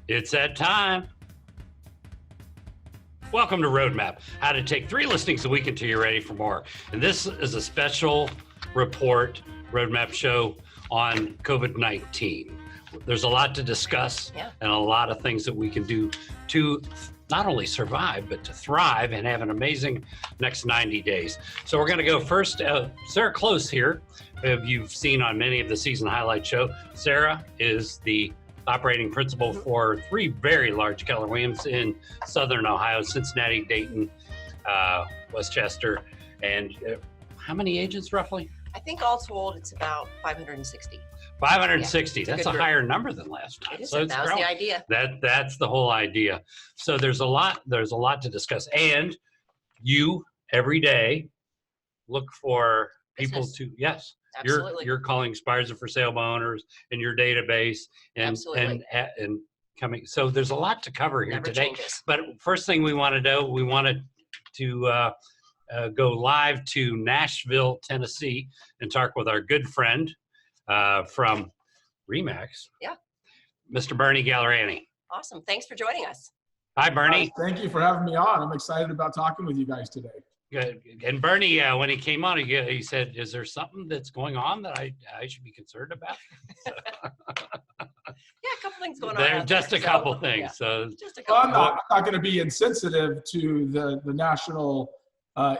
It's that time. Welcome to Roadmap, how to take 3 listings a week until you're ready for more. And this is a special report Roadmap show on COVID-19. There's a lot to discuss and a lot of things that we can do to not only survive, but to thrive and have an amazing next 90 days. So we're going to go first. Sarah Close here, who you've seen on many of the season highlight show. Sarah is the operating principal for 3 very large Keller Williams in Southern Ohio, Cincinnati, Dayton, Westchester. And how many agents roughly? I think all told, it's about 560. 560. Yeah, that's a higher number than last time. It is. So That was the idea. That's the whole idea. So there's a lot to discuss. And you every day look for people Business. to, yes. Absolutely. You're calling expires and for sale by owners in your dadatabase and coming. So there's a lot to cover here Never today. changes. But first thing we want to do, we wanted to go live to Nashville, Tennessee, and talk with our good friend from RE/MAX. Yeah. Mr. Bernie Gallerani. Awesome. Thanks for joining us. Hi, Bernie. Thank you for having me on. I'm excited about talking with you guys today. Good. And Bernie, when he came on, he said, "Is there something that's going on that I should be concerned about?" Yeah, a couple things going on. There, out just there, a couple so, things. yeah. So Just a Well, couple. I'm not going to be insensitive to the national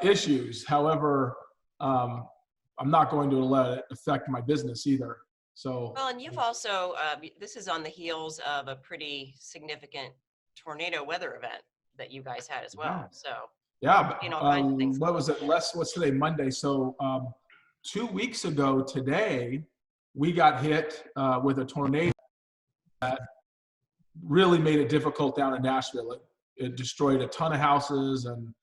issues. However, I'm not going to let it affect my business either. So, Well, and you've also, this is on the heels of a pretty significant tornado weather event that you guys had as well. Yeah. So, yeah, but, you know, all kinds of things. what was it? What's today? Monday. So 2 weeks ago today, we got hit with a tornado that really made it difficult down in Nashville. It destroyed a ton of houses, and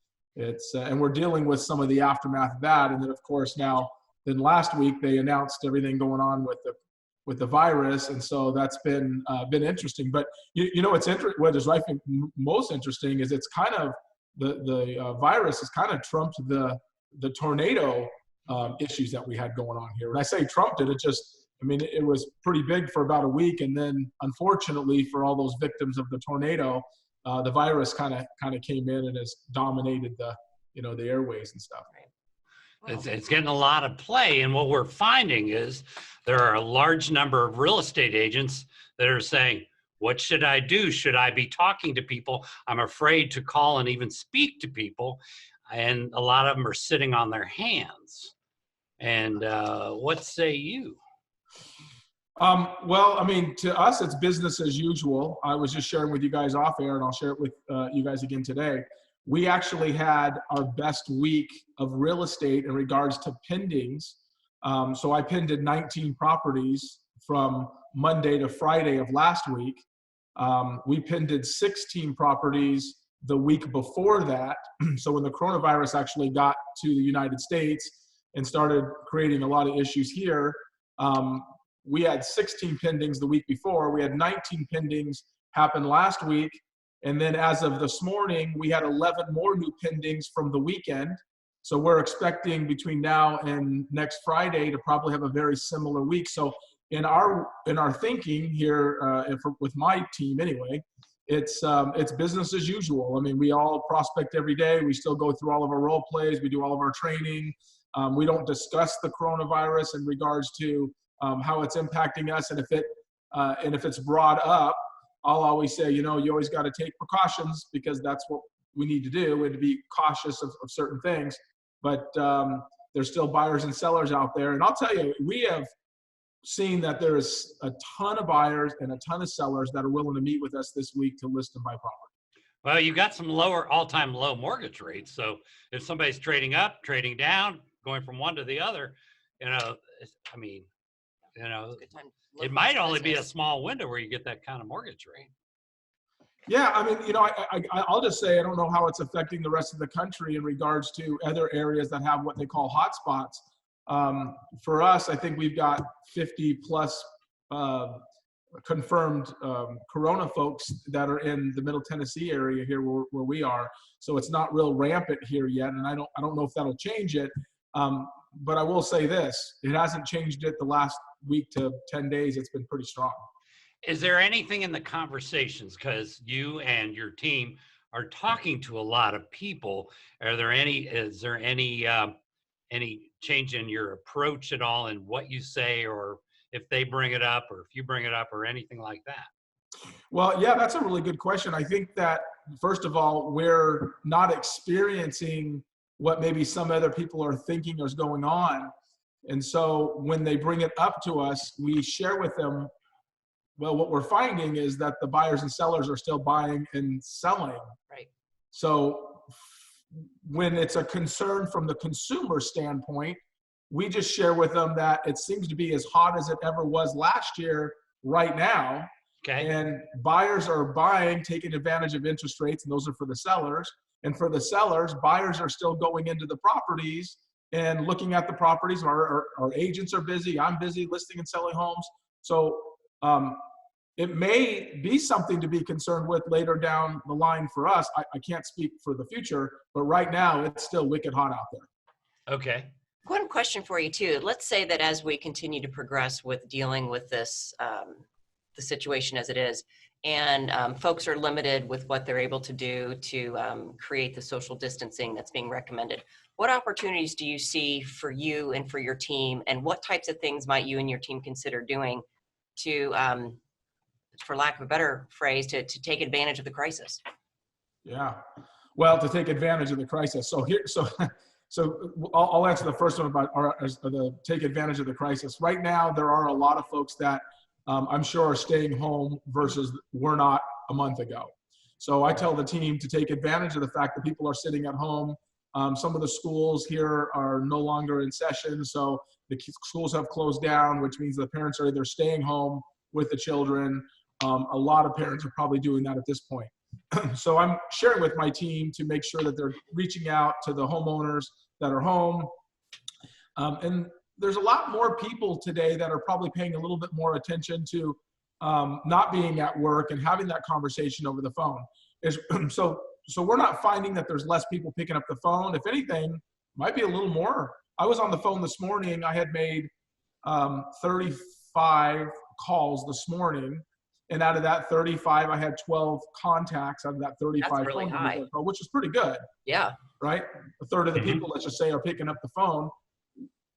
and we're dealing with some of the aftermath of that. And then, of course, then last week they announced everything going on with the virus, and so that's been interesting. But you know what is I think most interesting is it's kind of the virus has kind of trumped the tornado issues that we had going on here. When I say trumped it, it was pretty big for about a week, and then unfortunately for all those victims of the tornado, the virus kind of came in and has dominated the airways and stuff. Right. it's getting a lot of play. And what we're finding is there are a large number of real estate agents that are saying, "What should I do? Should I be talking to people? I'm afraid to call and even speak to people." And a lot of them are sitting on their hands. And what say you? Well, to us, it's business as usual. I was just sharing with you guys off air, and I'll share it with you guys again today. We actually had our best week of real estate in regards to pendings. So I pended 19 properties from Monday to Friday of last week. We pended 16 properties the week before that. So when the coronavirus actually got to the United States and started creating a lot of issues here, we had 16 pendings the week before. We had 19 pendings happen last week. And then as of this morning, we had 11 more new pendings from the weekend. So we're expecting between now and next Friday to probably have a very similar week. So in our thinking here, with my team anyway, it's business as usual. We all prospect every day. We still go through all of our role plays. We do all of our training. We don't discuss the coronavirus in regards to how it's impacting us. And if it's brought up, I'll always say, you always got to take precautions, because that's what we need to do, and to be cautious of certain things. But there's still buyers and sellers out there. And I'll tell you, we have seen that there is a ton of buyers and a ton of sellers that are willing to meet with us this week to list and buy property. Well, you got some all-time low mortgage rates. So if somebody's trading up, trading down, going from one to the other, it might only be a small window where you get that kind of mortgage rate. Yeah, I'll just say I don't know how it's affecting the rest of the country in regards to other areas that have what they call hotspots. For us, I think we've got 50 plus confirmed corona folks that are in the Middle Tennessee area here where we are. So it's not real rampant here yet, and I don't know if that'll change it. But I will say this: it hasn't changed it the last week to 10 days. It's been pretty strong. Is there anything in the conversations, because you and your team are talking to a lot of people, is there any change in your approach at all in what you say, or if they bring it up, or if you bring it up, or anything like that? Well, yeah, that's a really good question. I think that, first of all, we're not experiencing what maybe some other people are thinking is going on. And so when they bring it up to us, we share with them, well, what we're finding is that the buyers and sellers are still buying and selling. Right. So when it's a concern from the consumer standpoint, we just share with them that it seems to be as hot as it ever was last year right now. Okay. And buyers are buying, taking advantage of interest rates, and those are for the sellers. And for the sellers, buyers are still going into the properties and looking at the properties. Our agents are busy. I'm busy listing and selling homes. So it may be something to be concerned with later down the line for us. I can't speak for the future, but right now it's still wicked hot out there. Okay. One question for you too. Let's say that as we continue to progress with dealing with this, the situation as it is, and folks are limited with what they're able to do to create the social distancing that's being recommended. What opportunities do you see for you and for your team, and what types of things might you and your team consider doing to, for lack of a better phrase, to take advantage of the crisis? Yeah, well, to take advantage of the crisis. So I'll answer the first one about the take advantage of the crisis. Right now, there are a lot of folks that I'm sure are staying home versus were not a month ago. So I tell the team to take advantage of the fact that people are sitting at home. Some of the schools here are no longer in session, so the schools have closed down, which means the parents are either staying home with the children. A lot of parents are probably doing that at this point. So I'm sharing with my team to make sure that they're reaching out to the homeowners that are home. And there's a lot more people today that are probably paying a little bit more attention to not being at work and having that conversation over the phone. So we're not finding that there's less people picking up the phone. If anything, might be a little more. I was on the phone this morning. I had made 35 calls this morning. And out of that 35, I had 12 contacts out of that 35. That's really high. Which is pretty good. Yeah. Right? A third of the people, let's just say, are picking up the phone,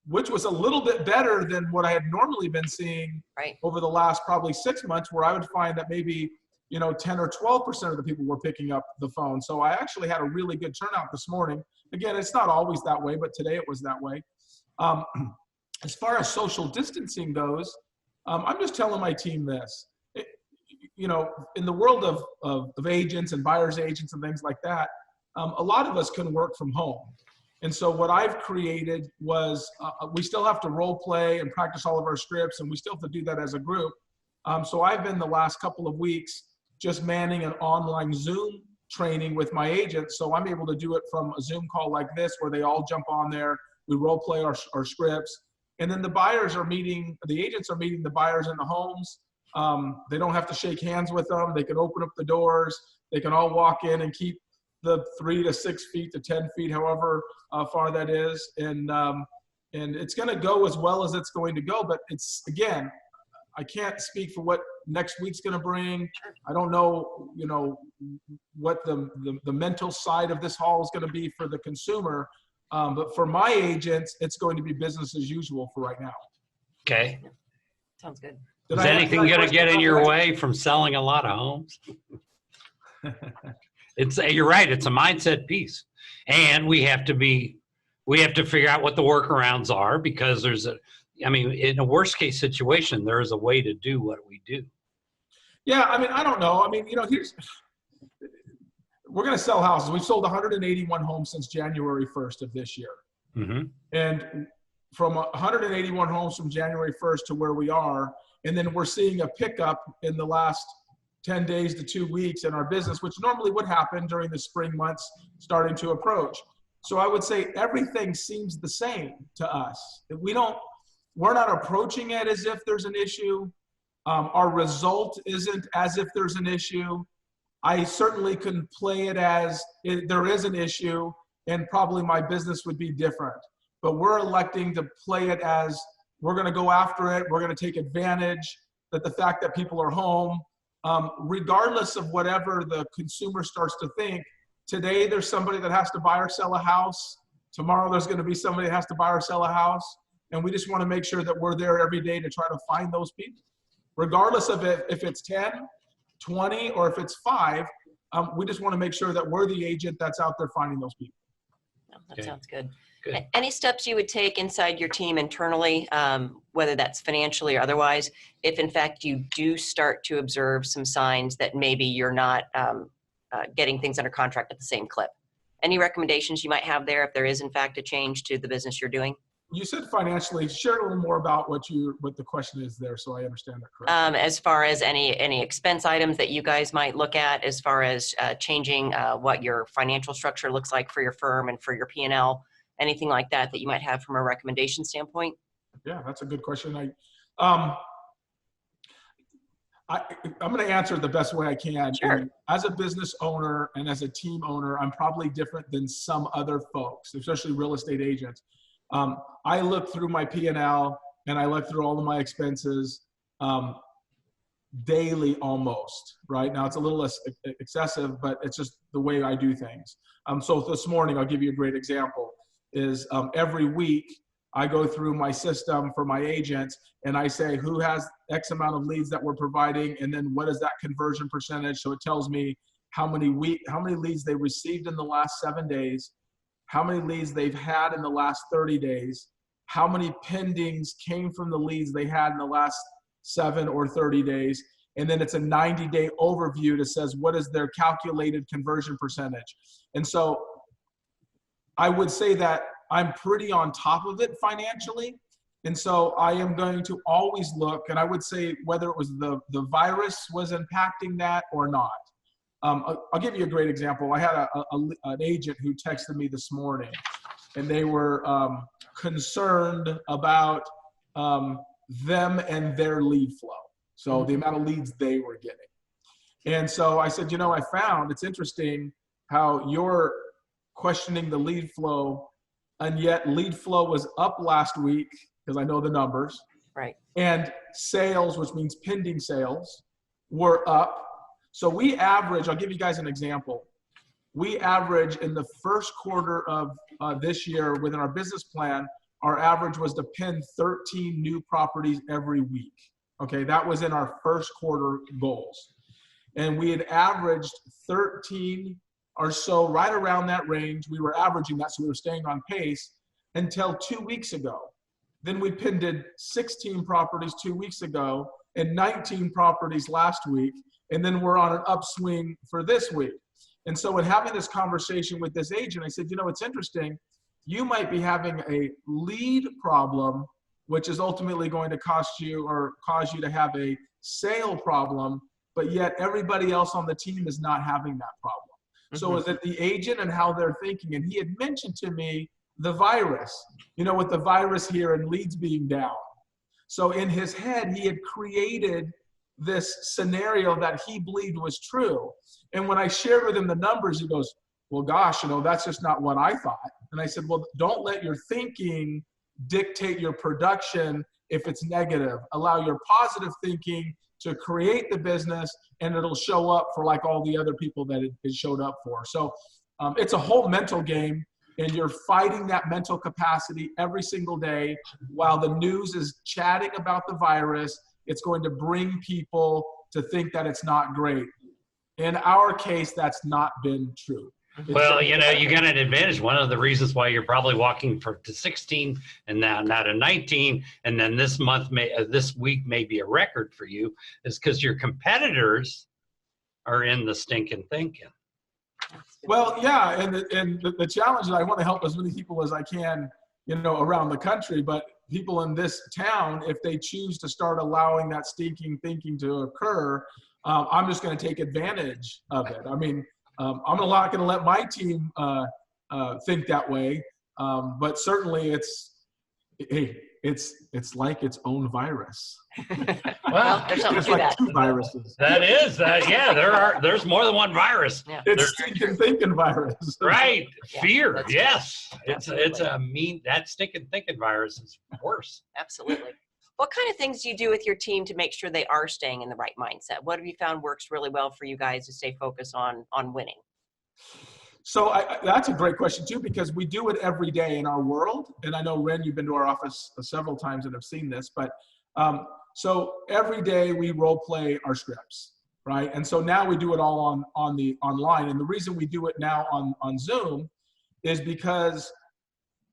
which was a little bit better than what I had normally been seeing over the last probably 6 months, where I would find that maybe 10 or 12% of the people were picking up the phone. So I actually had a really good turnout this morning. Again, it's not always that way, but today it was that way. As far as social distancing goes, I'm just telling my team this. In the world of agents and buyer's agents and things like that, a lot of us can work from home. And so what I've created was, we still have to role play and practice all of our scripts, and we still have to do that as a group. So I've been the last couple of weeks just manning an online Zoom training with my agents. So I'm able to do it from a Zoom call like this, where they all jump on there, we role play our scripts. And then the agents are meeting the buyers in the homes. They don't have to shake hands with them. They can open up the doors. They can all walk in and keep the 3 to 6 feet to 10 feet, however far that is. And it's going to go as well as it's going to go. But it's, again, I can't speak for what next week's going to bring. I don't know, what the mental side of this haul is going to be for the consumer. But for my agents, it's going to be business as usual for right now. Okay. Sounds good. Is anything going to get in your way from selling a lot of homes? You're right. It's a mindset piece, and we have to figure out what the workarounds are, because in a worst case situation, there is a way to do what we do. Yeah. I don't know. We're going to sell houses. We've sold 181 homes since January 1st of this year. Mm-hmm. And from 181 homes from January 1st to where we are, and then we're seeing a pickup in the last 10 days to 2 weeks in our business, which normally would happen during the spring months starting to approach. So I would say everything seems the same to us. We're not approaching it as if there's an issue. Our result isn't as if there's an issue. I certainly can play it as there is an issue, and probably my business would be different. But we're electing to play it as we're going to go after it. We're going to take advantage. that the fact that people are home, regardless of whatever the consumer starts to think, today there's somebody that has to buy or sell a house. Tomorrow there's going to be somebody that has to buy or sell a house. And we just want to make sure that we're there every day to try to find those people. Regardless of it, if it's 10, 20, or if it's 5, we just want to make sure that we're the agent that's out there finding those people. Oh, that sounds good. Good. Any steps you would take inside your team internally, whether that's financially or otherwise, if in fact you do start to observe some signs that maybe you're not getting things under contract at the same clip? Any recommendations you might have there if there is in fact a change to the business you're doing? You said financially. Share a little more about what the question is there, so I understand that correctly. As far as any expense items that you guys might look at, as far as changing what your financial structure looks like for your firm and for your P&L, anything like that that you might have from a recommendation standpoint? Yeah, that's a good question. I'm going to answer it the best way I can. Sure. And as a business owner and as a team owner, I'm probably different than some other folks, especially real estate agents. I look through my P&L and I look through all of my expenses daily almost. Right now it's a little less excessive, but it's just the way I do things. So this morning, I'll give you a great example, is every week I go through my system for my agents and I say who has X amount of leads that we're providing, and then what is that conversion percentage. So it tells me how many leads they received in the last 7 days, how many leads they've had in the last 30 days, how many pendings came from the leads they had in the last 7 or 30 days. And then it's a 90-day overview that says what is their calculated conversion percentage. And so I would say that I'm pretty on top of it financially. And so I am going to always look, and I would say whether it was the virus was impacting that or not. I'll give you a great example. I had an agent who texted me this morning, and they were concerned about them and their lead flow. So the amount of leads they were getting. And so I said, I found it's interesting how you're questioning the lead flow, and yet lead flow was up last week, because I know the numbers. Right. And sales, which means pending sales, were up. So we average, I'll give you guys an example. We average in the first quarter of this year within our business plan, our average was to pin 13 new properties every week. Okay, that was in our first quarter goals. And we had averaged 13 or so, right around that range. We were averaging that, so we were staying on pace until 2 weeks ago. Then we pinned 16 properties 2 weeks ago and 19 properties last week. And then we're on an upswing for this week. And so in having this conversation with this agent, I said, it's interesting. You might be having a lead problem, which is ultimately going to cause you to have a sale problem, but yet everybody else on the team is not having that problem. Mm-hmm. So is it the agent and how they're thinking? And he had mentioned to me the virus, with the virus here and leads being down. So in his head, he had created this scenario that he believed was true. And when I shared with him the numbers, he goes, well, gosh, that's just not what I thought. And I said, well, don't let your thinking dictate your production if it's negative. Allow your positive thinking to create the business, and it'll show up for like all the other people that it showed up for. So it's a whole mental game, and you're fighting that mental capacity every single day. While the news is chatting about the virus, it's going to bring people to think that it's not great. In our case, that's not been true. Well, you got an advantage. One of the reasons why you're probably walking to 16 and now to 19, and then this week may be a record for you, is because your competitors are in the stinking thinking. Well, yeah, and the challenge is I want to help as many people as I can, around the country, but people in this town, if they choose to start allowing that stinking thinking to occur, I'm just going to take advantage of it. I mean, I'm not going to let my team think that way, but certainly it's like its own virus. Well, there's something it's to like that. 2 viruses. That is that. Yeah, there's more than one virus. Yeah. It's stinking thinking virus. Right. Yeah, Fear. that's Yes. true. It's a that stinking thinking virus is worse. Absolutely. What kind of things do you do with your team to make sure they are staying in the right mindset? What have you found works really well for you guys to stay focused on winning? So that's a great question too, because we do it every day in our world. And I know, Ren, you've been to our office several times and have seen this, but so every day we role play our scripts, right? And so now we do it all on the online. And the reason we do it now on Zoom is because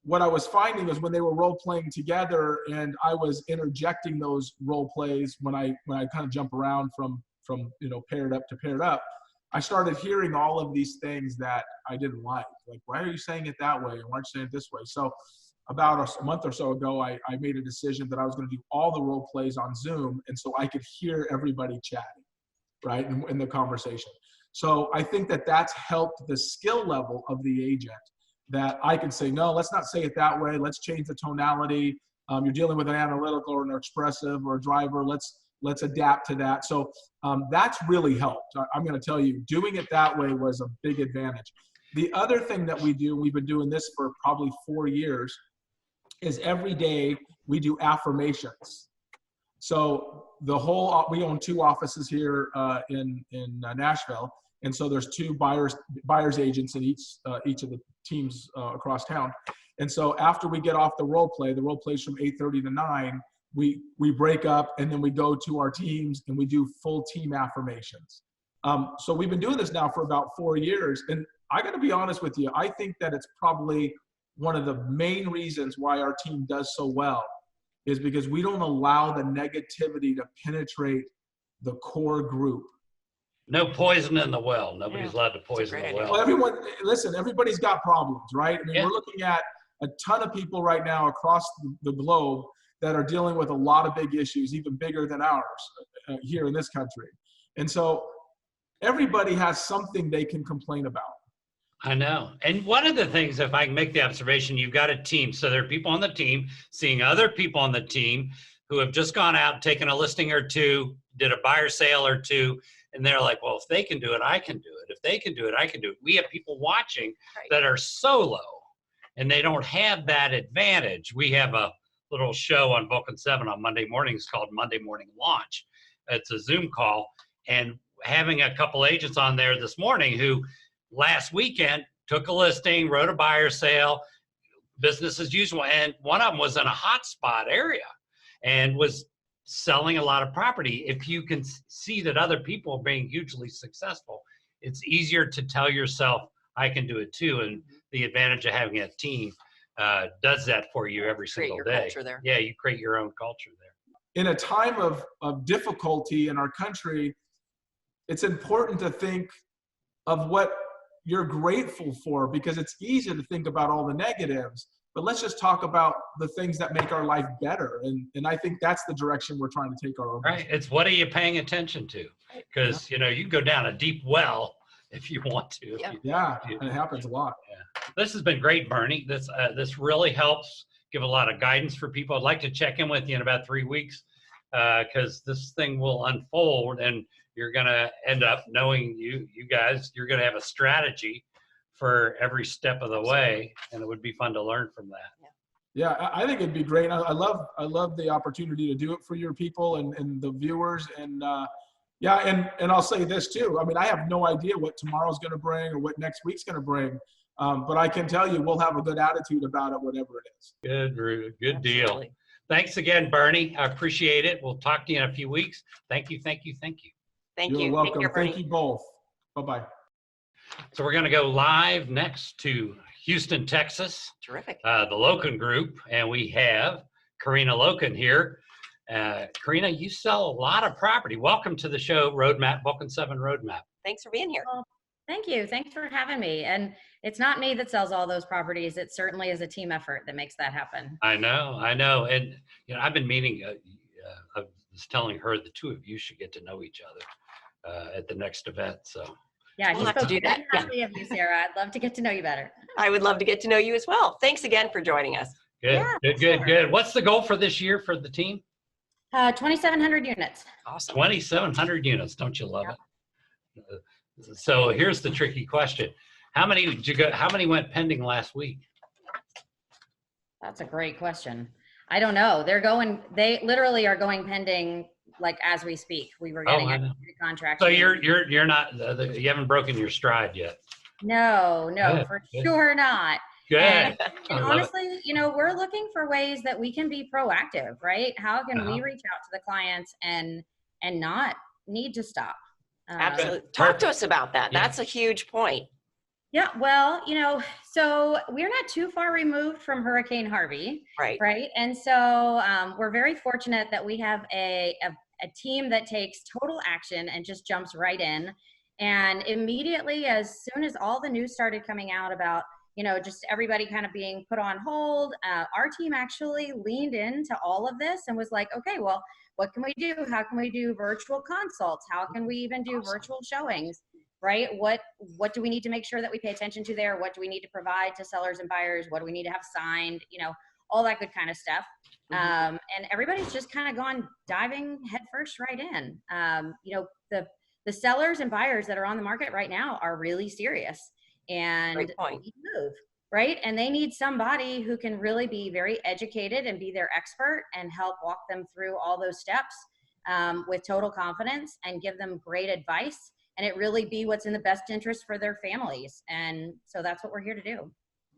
what I was finding is when they were role playing together and I was interjecting those role plays when I kind of jump around from paired up to paired up, I started hearing all of these things that I didn't like why are you saying it that way and why aren't you saying it this way? So about a month or so ago, I made a decision that I was going to do all the role plays on Zoom, and so I could hear everybody chatting, right, in the conversation. So I think that that's helped the skill level of the agent, that I can say, no, let's not say it that way. Let's change the tonality. You're dealing with an analytical or an expressive or a driver. Let's adapt to that. So that's really helped. I'm going to tell you, doing it that way was a big advantage. The other thing that we do, we've been doing this for probably 4 years, is every day we do affirmations. So we own 2 offices here in Nashville. And so there's 2 buyers agents in each of the teams across town. And so after we get off the role plays from 8:30 to 9, we break up and then we go to our teams and we do full team affirmations. So we've been doing this now for about 4 years. And I got to be honest with you, I think that it's probably one of the main reasons why our team does so well is because we don't allow the negativity to penetrate the core group. No poison in the well. Nobody's allowed to poison the well. Well, everybody's got problems, right? I mean, we're looking at a ton of people right now across the globe that are dealing with a lot of big issues, even bigger than ours here in this country. And so everybody has something they can complain about. I know. And one of the things, if I can make the observation, you've got a team. So there are people on the team seeing other people on the team who have just gone out, taken a listing or 2, did a buyer sale or 2, and they're like, well, if they can do it, I can do it. If they can do it, I can do it. We have people watching that are solo, and they don't have that advantage. We have a little show on Vulcan7 on Monday mornings called Monday Morning Launch. It's a Zoom call, and having a couple agents on there this morning who last weekend took a listing, wrote a buyer sale, business as usual, and one of them was in a hotspot area and was selling a lot of property. If you can see that other people are being hugely successful, it's easier to tell yourself, I can do it too. And the advantage of having a team does that for you every single day. Culture there. Yeah, you create your own culture there. In a time of difficulty in our country, it's important to think of what you're grateful for, because it's easy to think about all the negatives, but let's just talk about the things that make our life better. And I think that's the direction we're trying to take our own. Right. It's what are you paying attention to? Because, you know, you can go down a deep well if you want to. Yeah, and it happens a lot. Yeah. This has been great, Bernie. This really helps give a lot of guidance for people. I'd like to check in with you in about 3 weeks because this thing will unfold and you're going to end up knowing you guys, you're going to have a strategy for every step of the way, and it would be fun to learn from that. Yeah, I think it'd be great. I love the opportunity to do it for your people and the viewers. And and I'll say this too. I mean, I have no idea what tomorrow's going to bring or what next week's going to bring, but I can tell you we'll have a good attitude about it, whatever it is. Good deal. Thanks again, Bernie. I appreciate it. We'll talk to you in a few weeks. Thank you. Thank you. You're welcome. Thank you both. Bye-bye. So we're going to go live next to Houston, Texas. Terrific. The Loken Group, and we have Karina Loken here. Karina, you sell a lot of property. Welcome to the show, Roadmap, Vulcan7 Roadmap. Thanks for being here. Well, thank you. Thanks for having me. And it's not me that sells all those properties. It certainly is a team effort that makes that happen. I know. And you know, I've been meaning. I was telling her the two of you should get to know each other at the next event. So. Yeah, we'll have to do that. Of you, Sarah. I'd love to get to know you better. I would love to get to know you as well. Thanks again for joining us. Good. What's the goal for this year for the team? 2,700 units. Awesome. 2,700 units. Don't you love it? So here's the tricky question. How many did you go? How many went pending last week? That's a great question. I don't know. They literally are going pending like as we speak. We were Oh, getting I know. contracts. So you're not, you haven't broken your stride yet. No, Good, for good. sure not. Good. And, I love it. honestly, we're looking for ways that we can be proactive, right? How can we Uh-huh. reach out to the clients and not need to stop? Absolutely. Talk to Perfect. us about that. Yeah. That's a huge point. Yeah, well, so we're not too far removed from Hurricane Harvey, Right. right? And so we're very fortunate that we have a team that takes total action and just jumps right in. And immediately, as soon as all the news started coming out about, just everybody kind of being put on hold, our team actually leaned into all of this and was like, okay, well, what can we do? How can we do virtual consults? How can we even do virtual showings? Right? What do we need to make sure that we pay attention to there? What do we need to provide to sellers and buyers? What do we need to have signed? All that good kind of stuff. And everybody's just kind of gone diving headfirst right in. The sellers and buyers that are on the market right now are really serious and Great point. need to move, right? And they need somebody who can really be very educated and be their expert and help walk them through all those steps with total confidence and give them great advice. And it really be what's in the best interest for their families. And so that's what we're here to do.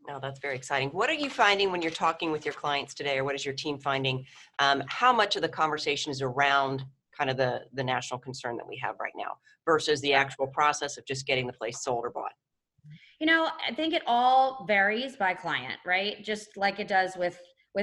No, that's very exciting. What are you finding when you're talking with your clients today, or what is your team finding? How much of the conversation is around kind of the national concern that we have right now versus the actual process of just getting the place sold or bought? I think it all varies by client, right? Just like it does with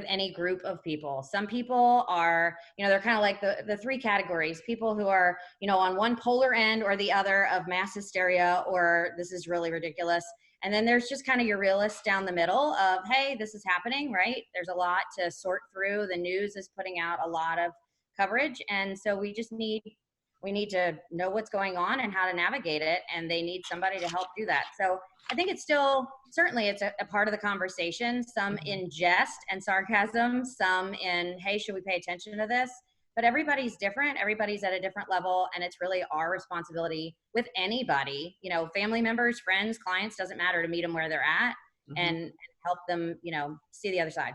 any group of people. Some people are, they're kind of like the three categories: people who are, on one polar end or the other of mass hysteria, or this is really ridiculous. And then there's just kind of your realists down the middle of, hey, this is happening, right? There's a lot to sort through. The news is putting out a lot of coverage. And so we need to know what's going on and how to navigate it. And they need somebody to help do that. So I think it's certainly it's a part of the conversation, some in jest and sarcasm, some in, hey, should we pay attention to this? But everybody's different. Everybody's at a different level. And it's really our responsibility with anybody, family members, friends, clients, doesn't matter, to meet them where they're at and help them, see the other side.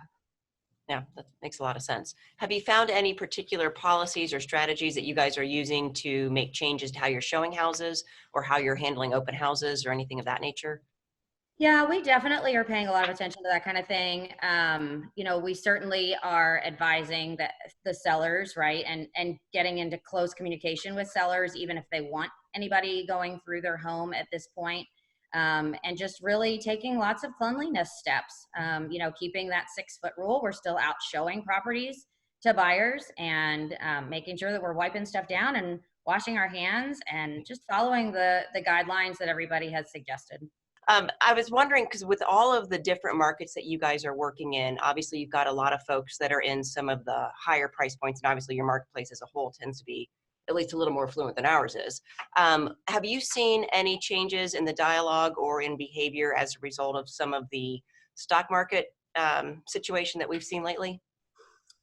Yeah, that makes a lot of sense. Have you found any particular policies or strategies that you guys are using to make changes to how you're showing houses or how you're handling open houses or anything of that nature? Yeah, we definitely are paying a lot of attention to that kind of thing. We certainly are advising the sellers, right? And getting into close communication with sellers, even if they want anybody going through their home at this point. And just really taking lots of cleanliness steps, keeping that 6-foot rule. We're still out showing properties to buyers and making sure that we're wiping stuff down and washing our hands and just following the guidelines that everybody has suggested. I was wondering, because with all of the different markets that you guys are working in, obviously you've got a lot of folks that are in some of the higher price points, and obviously your marketplace as a whole tends to be at least a little more fluent than ours is. Have you seen any changes in the dialogue or in behavior as a result of some of the stock market situation that we've seen lately?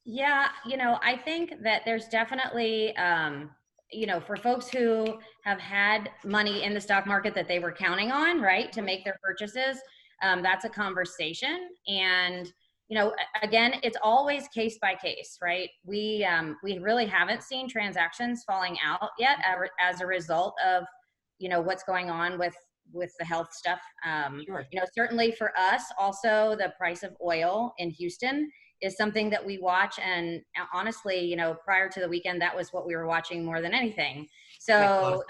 Yeah, I think that there's definitely, for folks who have had money in the stock market that they were counting on, right, to make their purchases, that's a conversation. And, again, it's always case by case, right? We really haven't seen transactions falling out yet as a result of, what's going on with the health stuff. Sure. Certainly for us, also the price of oil in Houston is something that we watch. And honestly, prior to the weekend, that was what we were watching more than anything. So,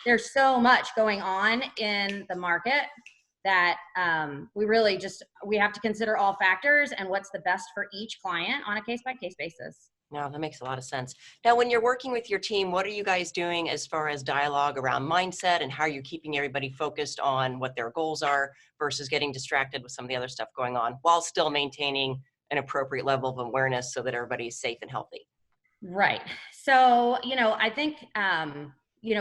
there's so much going on in the market that we have to consider all factors and what's the best for each client on a case-by-case basis. No, that makes a lot of sense. Now, when you're working with your team, what are you guys doing as far as dialogue around mindset and how you're keeping everybody focused on what their goals are versus getting distracted with some of the other stuff going on while still maintaining an appropriate level of awareness so that everybody's safe and healthy? Right. So, I think,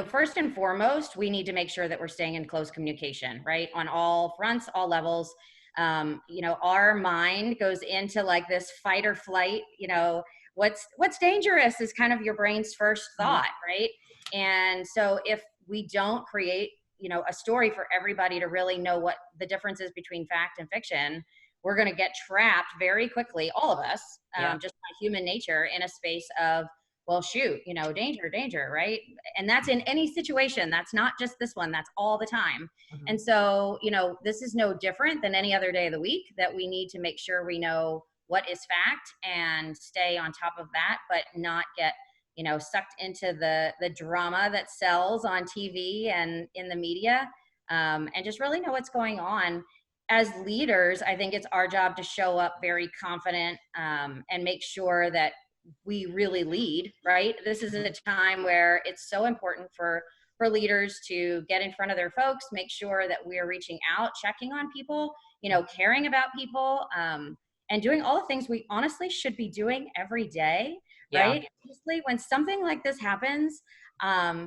first and foremost, we need to make sure that we're staying in close communication, right? On all fronts, all levels. Our mind goes into like this fight or flight, what's dangerous is kind of your brain's first thought, right? And so if we don't create, a story for everybody to really know what the difference is between fact and fiction, we're going to get trapped very quickly, all of us, Yeah. just by human nature, in a space of, well, shoot, you know, danger, danger, right? And that's in any situation. That's not just this one. That's all the time. Mhm. And so, you know, this is no different than any other day of the week, that we need to make sure we know what is fact and stay on top of that, but not get, you know, sucked into the drama that sells on TV and in the media, and just really know what's going on. As leaders, I think it's our job to show up very confident, and make sure that we really lead, right? This is a time where it's so important for leaders to get in front of their folks, make sure that we're reaching out, checking on people, you know, caring about people, and doing all the things we honestly should be doing every day, Yeah. right? Honestly, when something like this happens,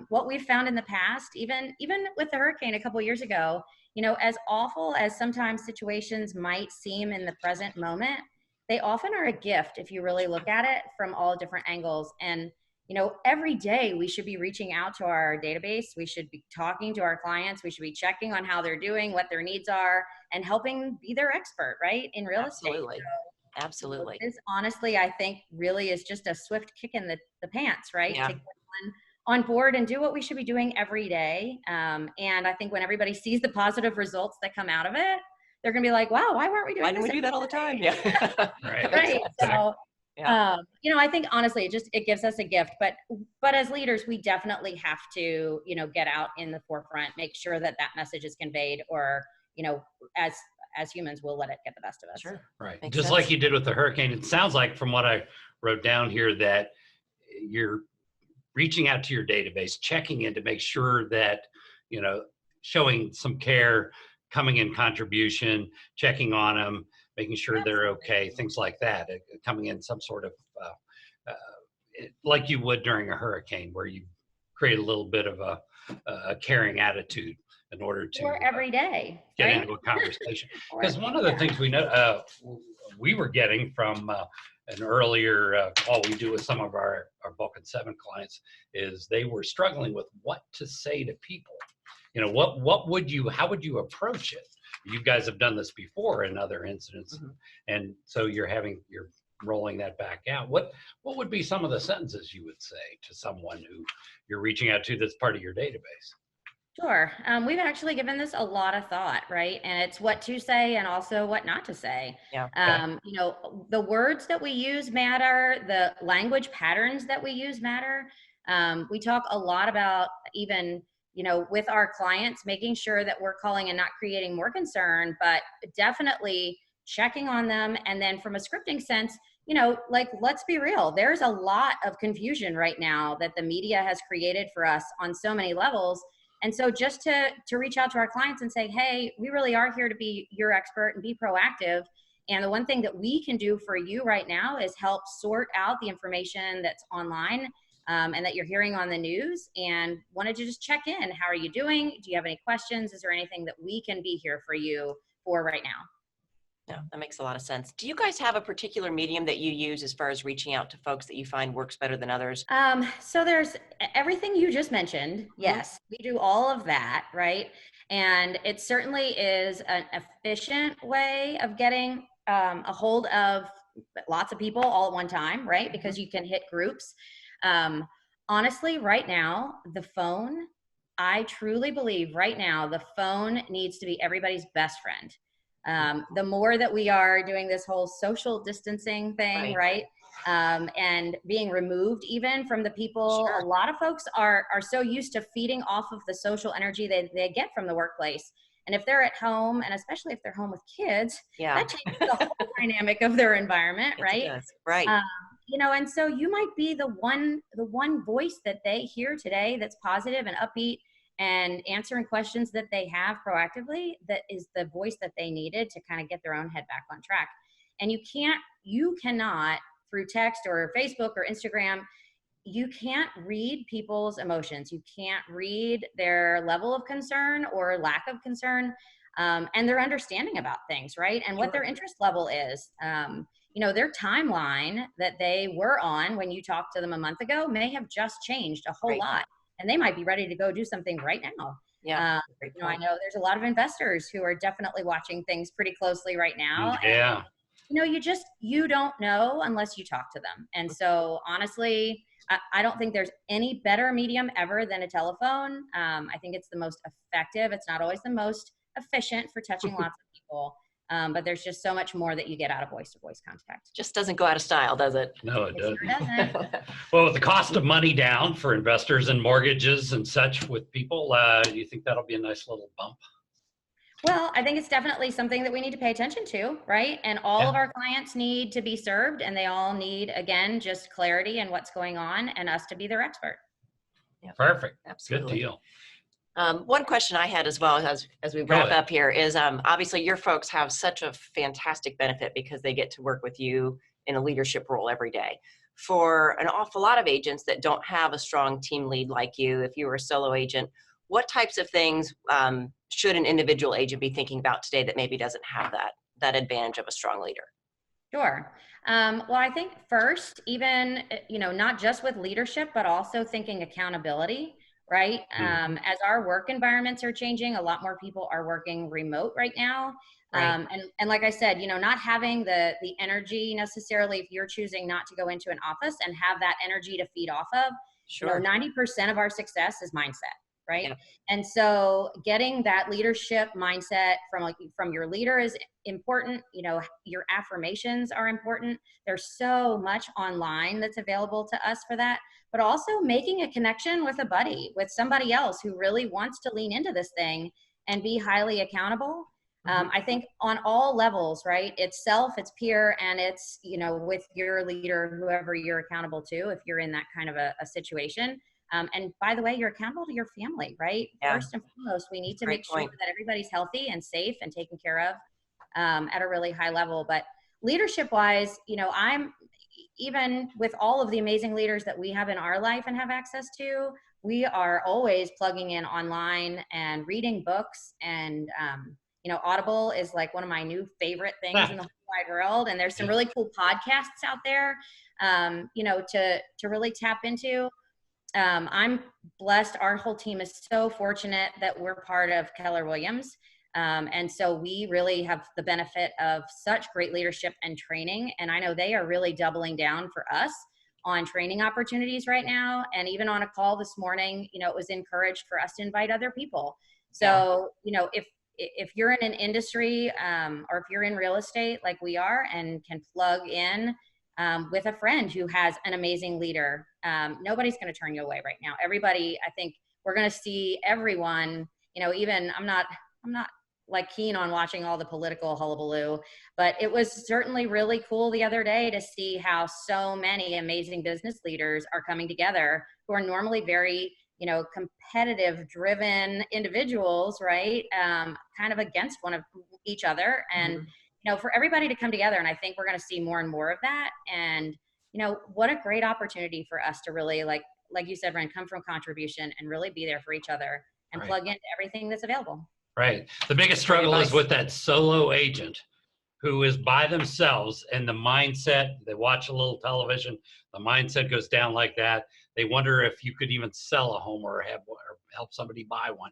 what we've found in the past, even with the hurricane a couple years ago, you know, as awful as sometimes situations might seem in the present moment, they often are a gift if you really look at it from all different angles. And, you know, every day we should be reaching out to our database. We should be talking to our clients. We should be checking on how they're doing, what their needs are, and helping be their expert, right, in real estate. Absolutely. Absolutely. This honestly, I think, really is just a swift kick in the pants, right? Yeah. To get on board and do what we should be doing every day. And I think when everybody sees the positive results that come out of it, they're going to be like, wow, why weren't we doing Why don't this we do that all the time? Yeah. Right. right? So, Yeah. you know, I think honestly, it gives us a gift, but as leaders, we definitely have to, you know, get out in the forefront, make sure that message is conveyed, or, you know, as humans, we'll let it get the best of us. Sure. Right. Makes Just sense. like you did with the hurricane. It sounds like, from what I wrote down here, that you're reaching out to your database, checking in to make sure that, you know, showing some care, coming in contribution, checking on them, making sure they're okay, things like that, coming in some sort of, like you would during a hurricane, where you create a little bit of a caring attitude in order to Or every day, get right? into a conversation. Or- Because one of the things we know, we were getting from an earlier call we do with some of our Vulcan7 clients, is they were struggling with what to say to people. You know, how would you approach it? You guys have done this before in other incidents, and so you're rolling that back out. What would be some of the sentences you would say to someone who you're reaching out to that's part of your database? Sure. We've actually given this a lot of thought, right? And it's what to say and also what not to say. Yeah. You know, the words that we use matter, the language patterns that we use matter. We talk a lot about, even, you know, with our clients, making sure that we're calling and not creating more concern, but definitely checking on them. And then from a scripting sense, you know, like, let's be real, there's a lot of confusion right now that the media has created for us on so many levels. And so just to reach out to our clients and say, hey, we really are here to be your expert and be proactive. And the one thing that we can do for you right now is help sort out the information that's online, and that you're hearing on the news, and wanted to just check in. How are you doing? Do you have any questions? Is there anything that we can be here for you for right now? Yeah, that makes a lot of sense. Do you guys have a particular medium that you use as far as reaching out to folks that you find works better than others? So there's everything you just mentioned. Yes, we do all of that, right? And it certainly is an efficient way of getting a hold of lots of people all at one time, right? Because you can hit groups. Honestly, right now, the phone, I truly believe right now, the phone needs to be everybody's best friend. The more that we are doing this whole social distancing thing, right? And being removed even from the people, Sure. a lot of folks are so used to feeding off of the social energy they get from the workplace. And if they're at home, and especially if they're home with kids, Yeah. that changes the whole dynamic of their environment, Yes, right? it does. Right. You know, and so you might be the one voice that they hear today that's positive and upbeat and answering questions that they have proactively, that is the voice that they needed to kind of get their own head back on track. And you cannot, through text or Facebook or Instagram, you can't read people's emotions. You can't read their level of concern or lack of concern, and their understanding about things, right? And what their interest level is. You know, their timeline that they were on when you talked to them a month ago may have just changed a whole lot. And they might be ready to go do something right now. Yeah. Great I point. know there's a lot of investors who are definitely watching things pretty closely right now. And, Yeah. you don't know unless you talk to them. And so honestly, I don't think there's any better medium ever than a telephone. I think it's the most effective. It's not always the most efficient for touching lots of people. But there's just so much more that you get out of voice-to-voice contact. Just doesn't go out of style, does it? No, it It sure doesn't. doesn't. Well, with the cost of money down for investors and mortgages and such with people, do you think that'll be a nice little bump? Well, I think it's definitely something that we need to pay attention to, right? And all of our clients need to be served, and they all need, again, just clarity and what's going on, and us to be their expert. Yeah, Perfect. absolutely. Good deal. One question I had as well as we wrap up here is obviously your folks have such a fantastic benefit because they get to work with you in a leadership role every day. For an awful lot of agents that don't have a strong team lead like you, if you were a solo agent, what types of things should an individual agent be thinking about today that maybe doesn't have that advantage of a strong leader? Sure. Well, I think first, even, not just with leadership, but also thinking accountability, right? As our work environments are changing, a lot more people are working remote right now. Right. And like I said, not having the energy necessarily if you're choosing not to go into an office and have that energy to feed off of, Sure. 90% of our success is mindset. Right. Yep. And so getting that leadership mindset from your leader is important. Your affirmations are important. There's so much online that's available to us for that, but also making a connection with a buddy, with somebody else who really wants to lean into this thing and be highly accountable. I think on all levels, right? It's self, it's peer, and it's, with your leader, whoever you're accountable to, if you're in that kind of a situation. And by the way, you're accountable to your family, right? Yeah. First and foremost, we need to Great make sure point. that everybody's healthy and safe and taken care of at a really high level. But leadership wise, I'm, even with all of the amazing leaders that we have in our life and have access to, we are always plugging in online and reading books. And, Audible is like one of my new favorite things in the whole wide world. And there's some really cool podcasts out there, to really tap into. I'm blessed. Our whole team is so fortunate that we're part of Keller Williams. And so we really have the benefit of such great leadership and training. And I know they are really doubling down for us on training opportunities right now. And even on a call this morning, it was encouraged for us to invite other people. So, if you're in an industry or if you're in real estate like we are and can plug in with a friend who has an amazing leader, nobody's going to turn you away right now. Everybody, I think we're going to see everyone, even I'm not like keen on watching all the political hullabaloo, but it was certainly really cool the other day to see how so many amazing business leaders are coming together who are normally very, competitive driven individuals, right? Kind of against one of each other. And, for everybody to come together. And I think we're going to see more and more of that. And, what a great opportunity for us to really, like you said, Ren, come from contribution and really be there for each other and plug into everything that's available. Right. The biggest struggle is with that solo agent who is by themselves, and the mindset, they watch a little television, the mindset goes down like that. They wonder if you could even sell a home or help somebody buy one.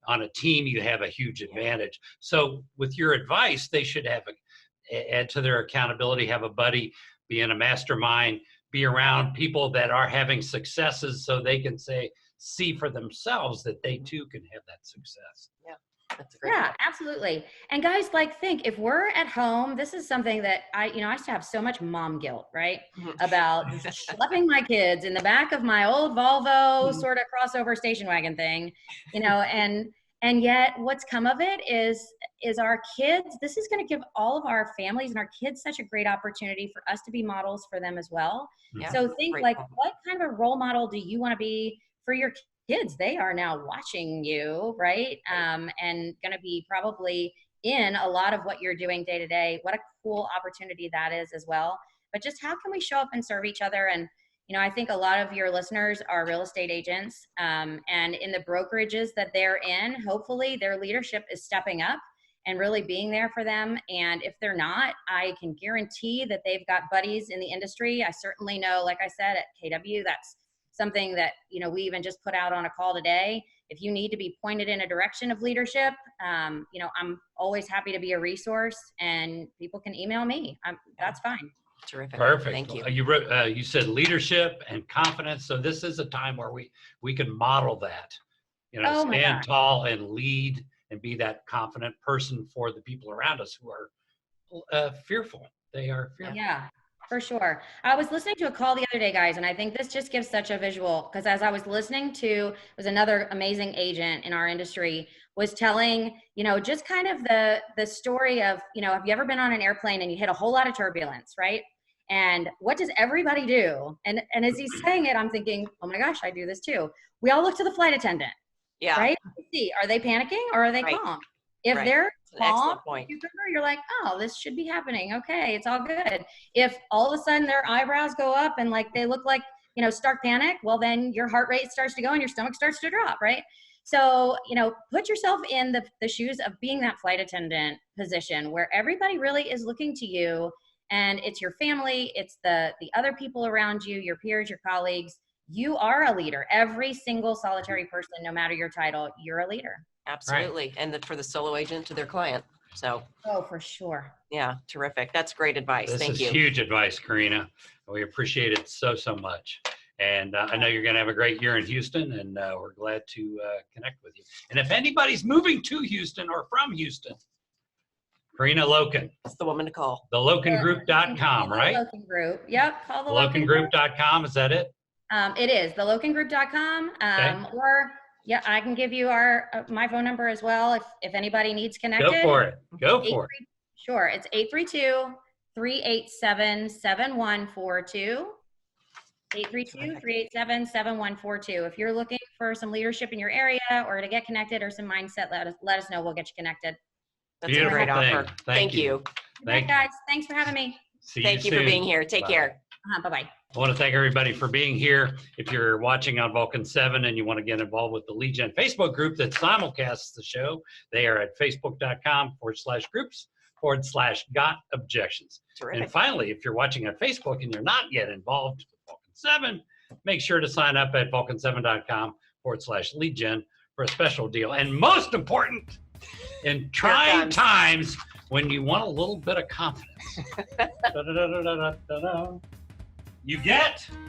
On a team, you have a huge advantage. So with your advice, they should add to their accountability, have a buddy, be in a mastermind, be around people that are having successes so they can see for themselves that they too can have that success. Yeah. That's a great Yeah, point. absolutely. And guys, think if we're at home, this is something that I used to have so much mom guilt, right? About schlepping my kids in the back of my old Volvo sort of crossover station wagon thing, and yet what's come of it is our kids, this is going to give all of our families and our kids such a great opportunity for us to be models for them as well. Yeah. So think Great point. what kind of a role model do you want to be for your kids? They are now watching you, right? And going to be probably in a lot of what you're doing day to day. What a cool opportunity that is as well. But just how can we show up and serve each other? And, I think a lot of your listeners are real estate agents, and in the brokerages that they're in, hopefully their leadership is stepping up and really being there for them. And if they're not, I can guarantee that they've got buddies in the industry. I certainly know, like I said, at KW, that's something that, we even just put out on a call today. If you need to be pointed in a direction of leadership, I'm always happy to be a resource, and people can email me. That's fine. Terrific. Perfect. Thank you. You wrote, you said leadership and confidence. So this is a time where we can model that, Oh my stand gosh. tall and lead and be that confident person for the people around us who are fearful. They are fearful. Yeah, for sure. I was listening to a call the other day, guys, and I think this just gives such a visual, because as I was listening to, it was another amazing agent in our industry was telling, just kind of the story of, have you ever been on an airplane and you hit a whole lot of turbulence, right? And what does everybody do? And as he's saying it, I'm thinking, oh my gosh, I do this too. We all look to the flight attendant, Yeah. right? See, are they panicking or are they Right. calm? If Right. they're That's an excellent calm, point. you're like, oh, this should be happening. Okay, it's all good. If all of a sudden their eyebrows go up and like they look like, stark panic, well, then your heart rate starts to go and your stomach starts to drop, right? So, put yourself in the shoes of being that flight attendant position where everybody really is looking to you, and it's your family, it's the other people around you, your peers, your colleagues. You are a leader. Every single solitary person, no matter your title, you're a leader. Absolutely. Right. And for the solo agent to their client. So. Oh, for sure. Yeah, terrific. That's great advice. Thank you. This is huge advice, Karina. We appreciate it so much. And I know you're going to have a great year in Houston, and we're glad to connect with you. And if anybody's moving to Houston or from Houston, Karina Loken. That's the woman to call. TheLokenGroup.com, right? Loken Group. Yep. Call the LokenGroup.com. Is that it? It is TheLokenGroup.com. Okay. Or yeah, I can give you my phone number as well if anybody needs connected. Go for it. Go for it. Sure. It's 832-387-7142. 832-387-7142. If you're looking for some leadership in your area or to get connected or some mindset, let us know. We'll get you connected. That's Beautiful a great thing. offer. Thank you. Thank guys. Thanks for having me. Thank you for being here. Take care. Bye-bye. I want to thank everybody for being here. If you're watching on Vulcan7 and you want to get involved with the Lead Gen Facebook group that simulcasts the show, they are at facebook.com/groups/got-objections. Terrific. And finally, if you're watching on Facebook and you're not yet involved with Vulcan7, make sure to sign up at vulcan7.com/lead gen for a special deal. And most important, in trying times when you want a little bit of confidence, you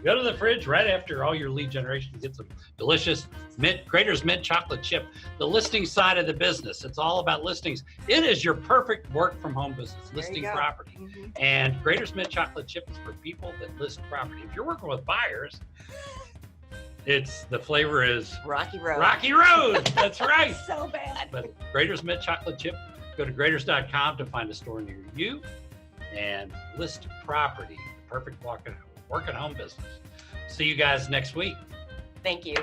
go to the fridge right after all your lead generation, get some delicious Graeter's mint chocolate chip, the listing side of the business. It's all about listings. It is your perfect work from home business, listing property. Mm-hmm. And Graeter's mint chocolate chip is for people that list property. If you're working with buyers, the flavor is Rocky Road. Rocky Road. That's right. So bad. But Graeter's mint chocolate chip, go to Graeters.com to find a store near you and list property, the perfect work at home business. See you guys next week. Thank you.